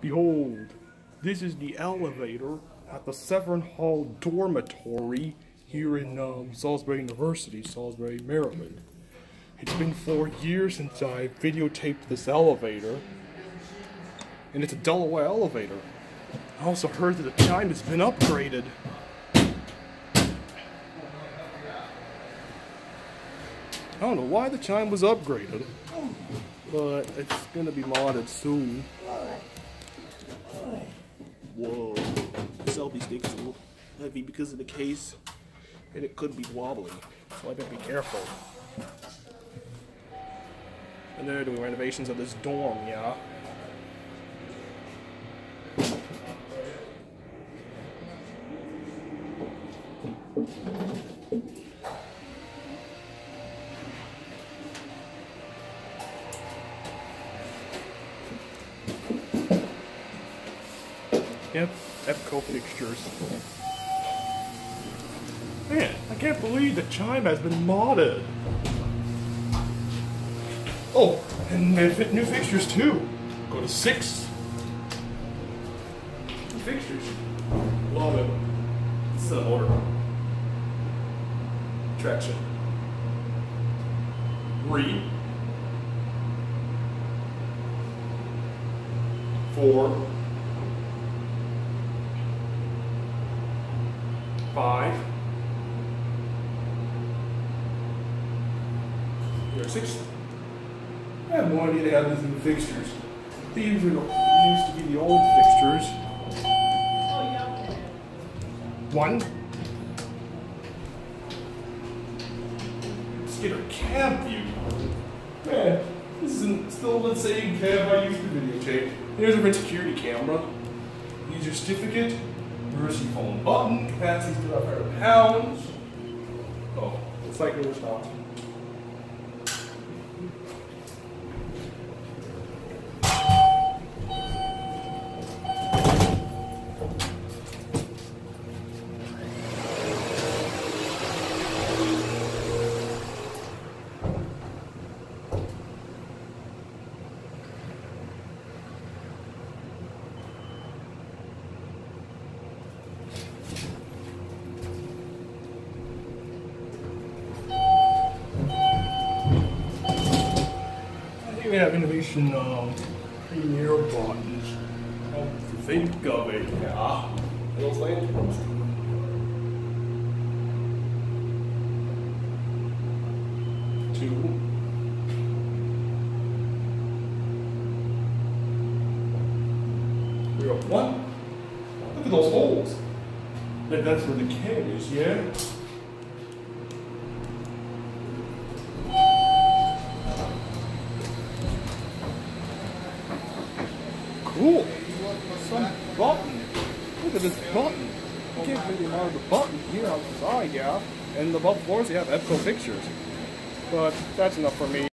Behold, this is the elevator at the Severn Hall Dormitory here in Salisbury University, Salisbury, Maryland. It's been 4 years since I videotaped this elevator, and it's a Delaware elevator. I also heard that the chime has been upgraded. I don't know why the chime was upgraded, but it's gonna be modded soon. Whoa, the selfie stick's a little heavy because of the case, and it could be wobbly, so I better be careful. And they're doing renovations of this dorm, yeah? Yep, EPCO fixtures. Man, I can't believe the chime has been modded. Oh, and new fixtures too. Go to 6. New fixtures. Love it. It's an order. Traction. 3. 4. 5. There's 6. I have no idea they have these new fixtures. These used to be the old fixtures. 1. Let's get a cab view. Man, this isn't still the same cab I used to videotape. Here's a security camera. User certificate. Emergency phone button. Capacity to 500 pounds. Oh, looks like it was stopped. We have innovation premier buttons. Think of it, yeah. Those lanterns. 2. 1. Look at those holes. That's where the can is, yeah? Cool. Some button. Look at this button. You can't really monitor the button here outside, yeah. And above floors, you have EPCO fixtures. But that's enough for me.